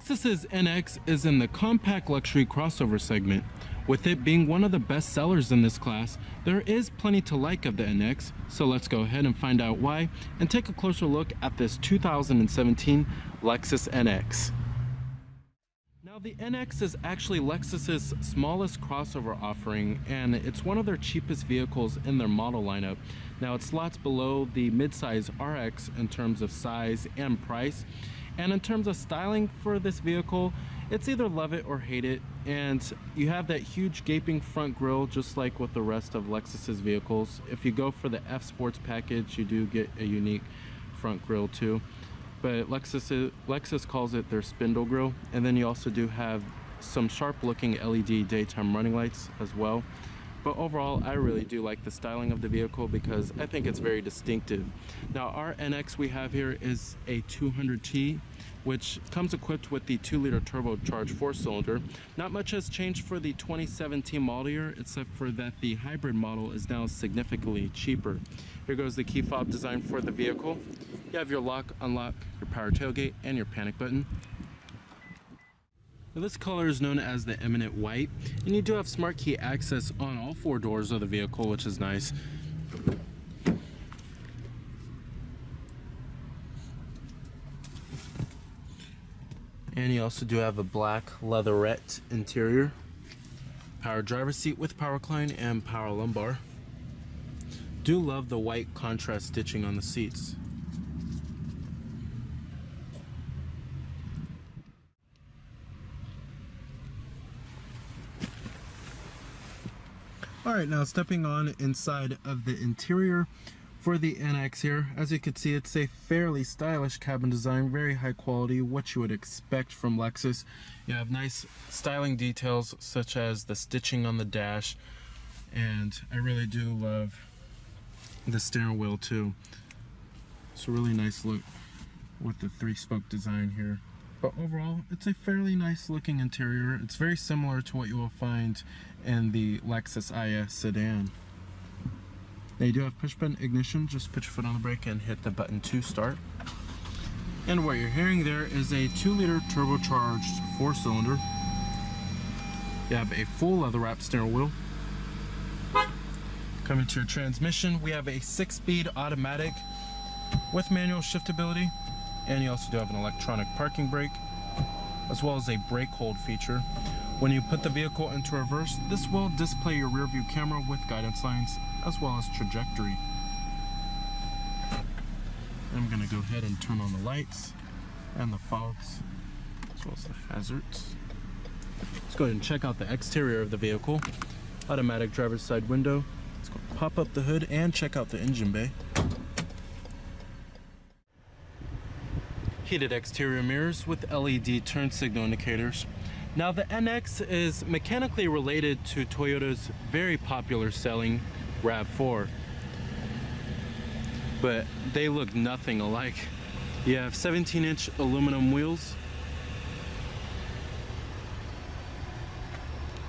Lexus's NX is in the compact luxury crossover segment. With it being one of the best sellers in this class, there is plenty to like of the NX, so let's go ahead and find out why and take a closer look at this 2017 Lexus NX. Now the NX is actually Lexus's smallest crossover offering, and it's one of their cheapest vehicles in their model lineup. Now it slots below the midsize RX in terms of size and price, and in terms of styling for this vehicle, it's either love it or hate it. And you have that huge gaping front grille just like with the rest of Lexus's vehicles. If you go for the F Sports package, you do get a unique front grille too. But Lexus calls it their spindle grille. And then you also do have some sharp looking LED daytime running lights as well. But overall, I really do like the styling of the vehicle because I think it's very distinctive. Now our NX we have here is a 200t, which comes equipped with the 2-liter turbocharged 4-cylinder. Not much has changed for the 2017 model year, except for that the hybrid model is now significantly cheaper. Here goes the key fob design for the vehicle. You have your lock, unlock, your power tailgate, and your panic button. Now this color is known as the Eminent White, and you do have smart key access on all 4 doors of the vehicle, which is nice. And you also do have a black leatherette interior, power driver seat with power recline and power lumbar. Do love the white contrast stitching on the seats. Alright, now stepping on inside of the interior for the NX here. As you can see, it's a fairly stylish cabin design, very high quality, what you would expect from Lexus. You have nice styling details such as the stitching on the dash, and I really do love the steering wheel too. It's a really nice look with the 3-spoke design here. But overall, it's a fairly nice looking interior. It's very similar to what you will find in the Lexus IS sedan. Now you do have push button ignition. Just put your foot on the brake and hit the button to start. And what you're hearing there is a 2-liter turbocharged 4-cylinder. You have a full leather wrapped steering wheel. Coming to your transmission, we have a 6-speed automatic with manual shiftability. And you also do have an electronic parking brake, as well as a brake hold feature. When you put the vehicle into reverse, this will display your rear view camera with guidance lines, as well as trajectory. I'm going to go ahead and turn on the lights and the fogs, as well as the hazards. Let's go ahead and check out the exterior of the vehicle. Automatic driver's side window. Let's go pop up the hood and check out the engine bay. Heated exterior mirrors with LED turn signal indicators. Now the NX is mechanically related to Toyota's very popular selling RAV4, but they look nothing alike. You have 17-inch aluminum wheels.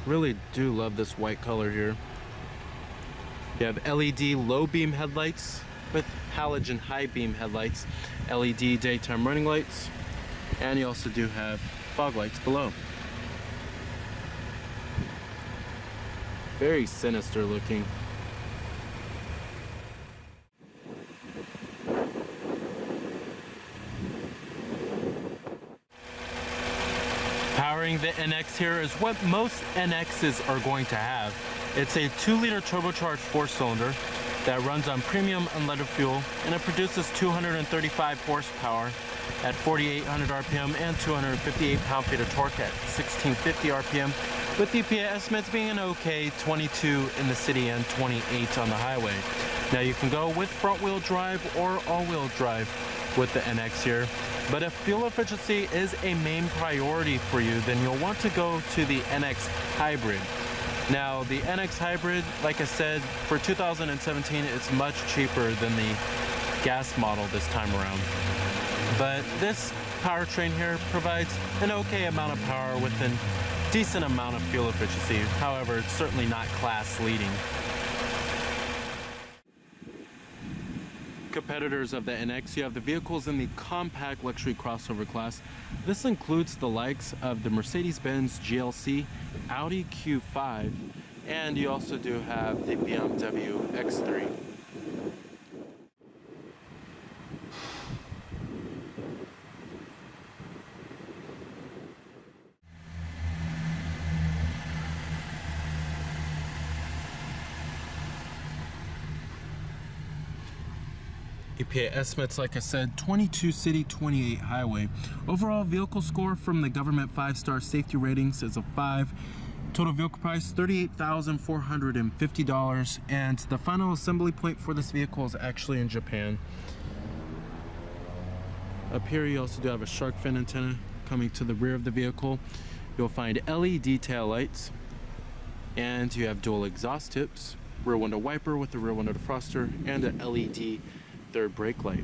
Really do love this white color here. You have LED low beam headlights with halogen high beam headlights, LED daytime running lights, and you also do have fog lights below. Very sinister looking. Powering the NX here is what most NXs are going to have. It's a 2-liter turbocharged 4-cylinder that runs on premium unleaded fuel, and it produces 235 horsepower at 4,800 RPM and 258 pound-feet of torque at 1,650 RPM, with EPA estimates being an okay 22 in the city and 28 on the highway. Now you can go with front-wheel drive or all-wheel drive with the NX here, but if fuel efficiency is a main priority for you, then you'll want to go to the NX Hybrid. Now the NX Hybrid, like I said, for 2017 it's much cheaper than the gas model this time around. But this powertrain here provides an okay amount of power with a decent amount of fuel efficiency. However, it's certainly not class leading. competitors of the NX, you have the vehicles in the compact luxury crossover class. This includes the likes of the Mercedes-Benz GLC, Audi Q5, and you also do have the BMW X3. EPA estimates, like I said, 22 city, 28 highway. Overall vehicle score from the government 5-star safety ratings is a 5. Total vehicle price $38,450, and the final assembly point for this vehicle is actually in Japan. Up here you also do have a shark fin antenna coming to the rear of the vehicle. You'll find LED tail lights, and you have dual exhaust tips, rear window wiper with a rear window defroster, and an LED third brake light.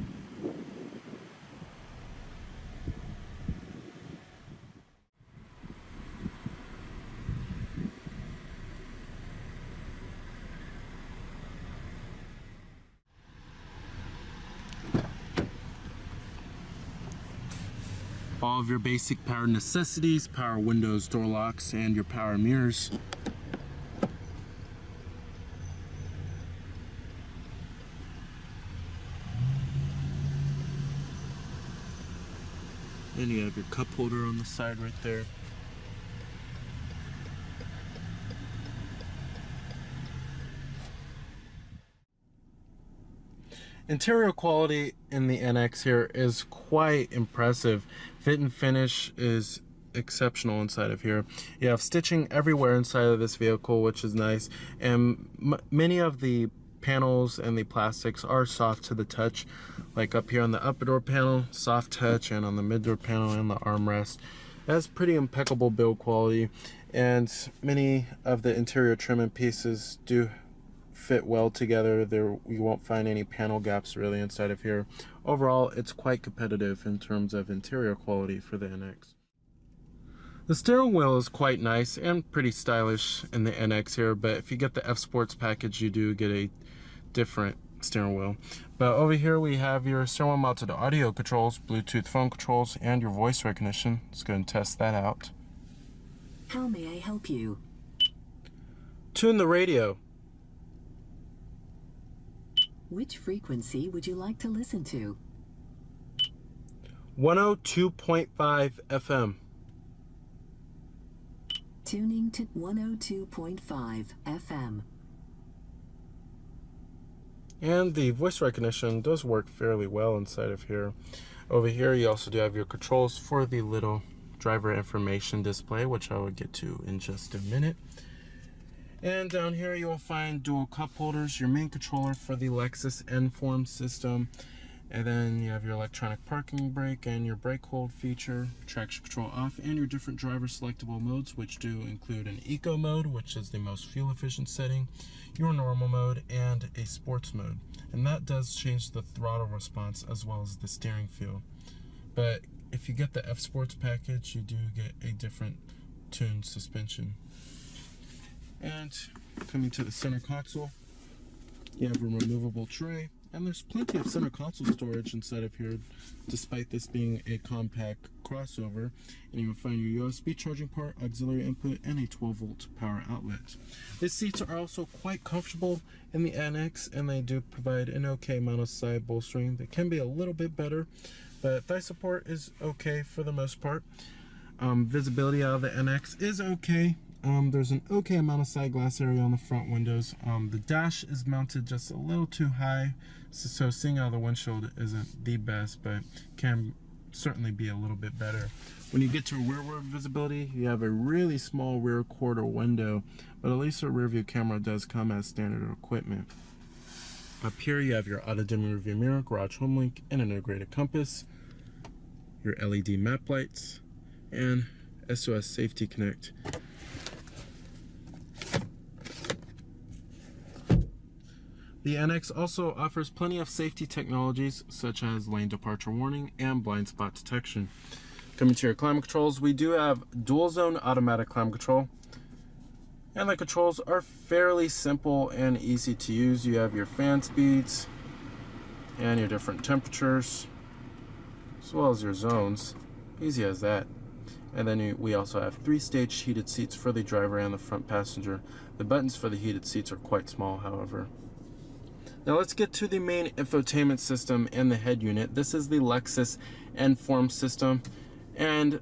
All of your basic power necessities, power windows, door locks, and your power mirrors. And you have your cup holder on the side right there. Interior quality in the NX here is quite impressive. Fit and finish is exceptional inside of here. You have stitching everywhere inside of this vehicle, which is nice, and many of the panels and the plastics are soft to the touch, like up here on the upper door panel, soft touch, and on the mid door panel and the armrest. It has pretty impeccable build quality, and many of the interior trim and pieces do fit well together. You won't find any panel gaps really inside of here. Overall, it's quite competitive in terms of interior quality for the NX. The steering wheel is quite nice and pretty stylish in the NX here, but if you get the F Sports package, you do get a different steering wheel. But over here we have your steering wheel mounted audio controls, Bluetooth phone controls, and your voice recognition. Let's go and test that out. How may I help you? Tune the radio. Which frequency would you like to listen to? 102.5 FM. Tuning to 102.5 FM. And the voice recognition does work fairly well inside of here. Over here you also do have your controls for the little driver information display, which I will get to in just a minute. And down here you will find dual cup holders, your main controller for the Lexus N-Form system, and then you have your electronic parking brake and your brake hold feature, traction control off, and your different driver selectable modes, which do include an eco mode, which is the most fuel efficient setting, your normal mode, and a sports mode. And that does change the throttle response as well as the steering feel. But if you get the F Sports package, you do get a different tuned suspension. And coming to the center console, you have a removable tray, and there's plenty of center console storage inside of here, despite this being a compact crossover. And you will find your USB charging port, auxiliary input, and a 12-volt power outlet. These seats are also quite comfortable in the NX, and they do provide an okay amount of side bolstering. They can be a little bit better, but thigh support is okay for the most part. Visibility out of the NX is okay. There's an okay amount of side glass area on the front windows. The dash is mounted just a little too high, so seeing out of the windshield isn't the best, but can certainly be a little bit better. When you get to rearward visibility, you have a really small rear quarter window, but at least a rear view camera does come as standard equipment. Up here you have your auto dimming rear view mirror, garage home link, and an integrated compass, your LED map lights, and SOS Safety Connect. The NX also offers plenty of safety technologies such as lane departure warning and blind spot detection. Coming to your climate controls, we do have dual zone automatic climate control, and the controls are fairly simple and easy to use. You have your fan speeds, and your different temperatures, as well as your zones. Easy as that. And then we also have 3-stage heated seats for the driver and the front passenger. The buttons for the heated seats are quite small, however. Now let's get to the main infotainment system and the head unit. This is the Lexus N-Form system, and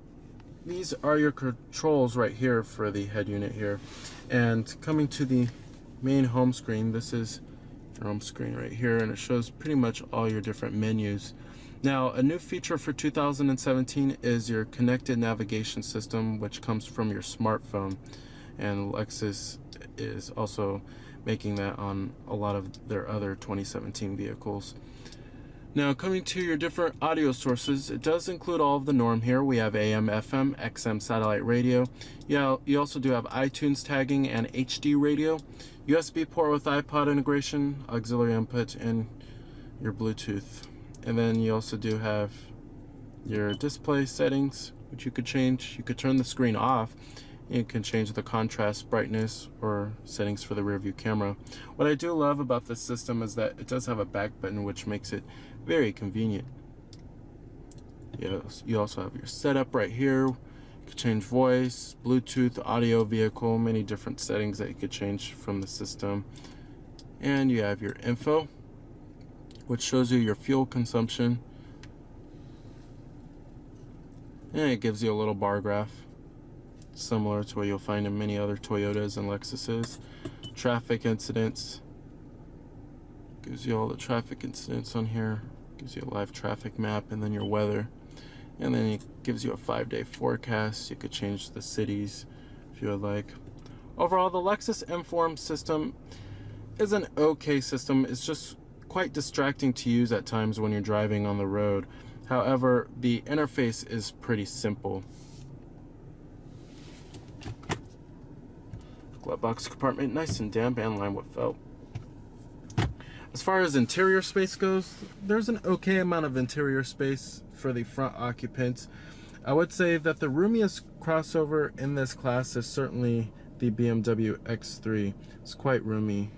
these are your controls right here for the head unit here. And coming to the main home screen, this is your home screen right here, and it shows pretty much all your different menus. Now, a new feature for 2017 is your connected navigation system, which comes from your smartphone, and Lexus is also making that on a lot of their other 2017 vehicles. Now, coming to your different audio sources, it does include all of the norm here. We have AM, FM, XM satellite radio. Yeah, you also do have iTunes tagging and HD radio, USB port with iPod integration, auxiliary input, and your Bluetooth. And then you also do have your display settings, which you could change. You could turn the screen off. You can change the contrast, brightness, or settings for the rear view camera. What I do love about this system is that it does have a back button, which makes it very convenient. You also have your setup right here. You can change voice, Bluetooth, audio, vehicle, many different settings that you could change from the system. And you have your info, which shows you your fuel consumption. And it gives you a little bar graph, similar to what you'll find in many other Toyotas and Lexuses. Traffic incidents. Gives you all the traffic incidents on here. Gives you a live traffic map, and then your weather. And then it gives you a 5-day forecast. You could change the cities if you would like. Overall, the Lexus N-Form system is an okay system. It's just quite distracting to use at times when you're driving on the road. However, the interface is pretty simple. Glove box compartment, nice and damp and lined with felt. As far as interior space goes, there's an okay amount of interior space for the front occupants. I would say that the roomiest crossover in this class is certainly the BMW X3. It's quite roomy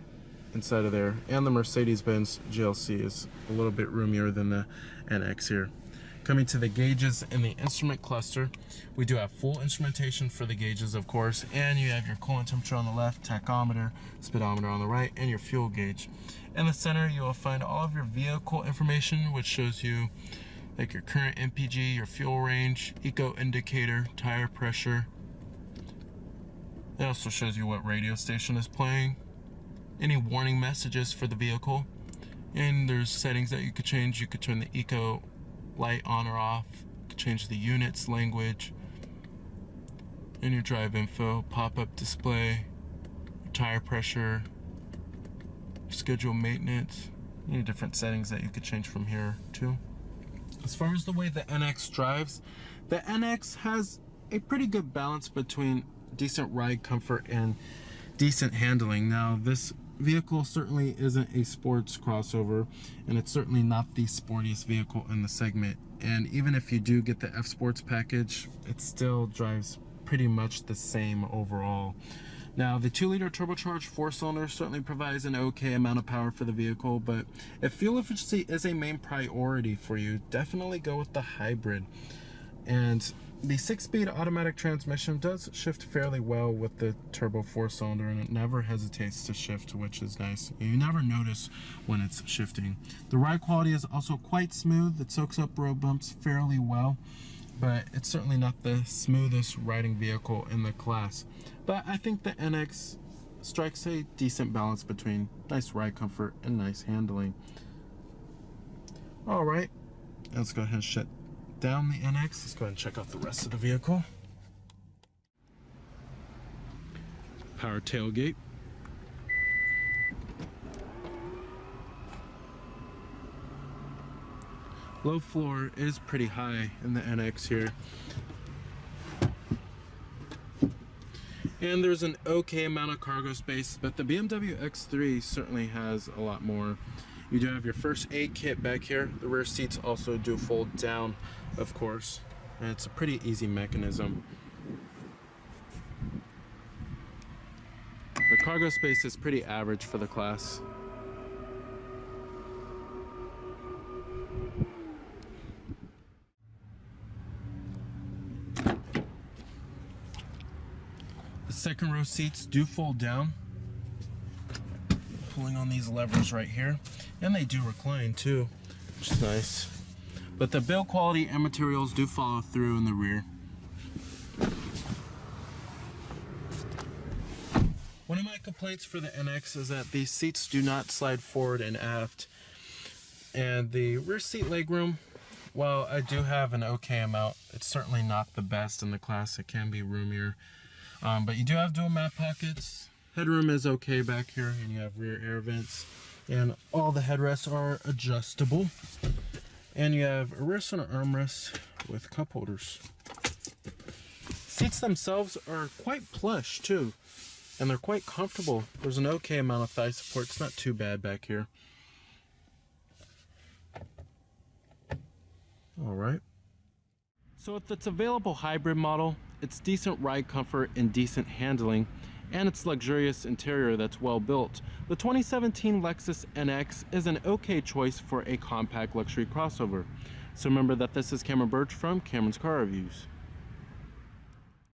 inside of there, and the Mercedes-Benz GLC is a little bit roomier than the NX here. Coming to the gauges in the instrument cluster, we do have full instrumentation for the gauges, of course, and you have your coolant temperature on the left, tachometer, speedometer on the right, and your fuel gauge. In the center, you will find all of your vehicle information, which shows you like your current MPG, your fuel range, eco indicator, tire pressure. It also shows you what radio station is playing, any warning messages for the vehicle, and there's settings that you could change. You could turn the eco light on or off, change the units, language, and your drive info, pop-up display, your tire pressure, schedule maintenance, any different settings that you could change from here too. As far as the way the NX drives, the NX has a pretty good balance between decent ride comfort and decent handling. Now, this vehicle certainly isn't a sports crossover, and it's certainly not the sportiest vehicle in the segment. And even if you do get the F Sports package, it still drives pretty much the same overall. Now, the 2-liter turbocharged 4-cylinder certainly provides an okay amount of power for the vehicle, but if fuel efficiency is a main priority for you, definitely go with the hybrid. And the 6-speed automatic transmission does shift fairly well with the turbo 4-cylinder, and it never hesitates to shift, which is nice. You never notice when it's shifting. The ride quality is also quite smooth. It soaks up road bumps fairly well, but it's certainly not the smoothest riding vehicle in the class. But I think the NX strikes a decent balance between nice ride comfort and nice handling. All right, let's go ahead and shut down the NX. Let's go ahead and check out the rest of the vehicle. Power tailgate. Low floor is pretty high in the NX here. And there's an okay amount of cargo space, but the BMW X3 certainly has a lot more. You do have your first aid kit back here. The rear seats also do fold down, of course, and it's a pretty easy mechanism. The cargo space is pretty average for the class. second row seats do fold down, pulling on these levers right here, and they do recline too, which is nice. But the build quality and materials do follow through in the rear. One of my complaints for the NX is that these seats do not slide forward and aft. And the rear seat legroom, while I do have an okay amount, it's certainly not the best in the class. It can be roomier. But you do have dual mat pockets. Headroom is okay back here, and you have rear air vents. And all the headrests are adjustable. And you have a rear center armrest with cup holders. Seats themselves are quite plush too, and they're quite comfortable. There's an okay amount of thigh support. It's not too bad back here. All right. So with its available hybrid model, it's decent ride comfort and decent handling, and its luxurious interior that's well built. The 2017 Lexus NX is an okay choice for a compact luxury crossover. So remember that this is Cameron Birch from Cameron's Car Reviews.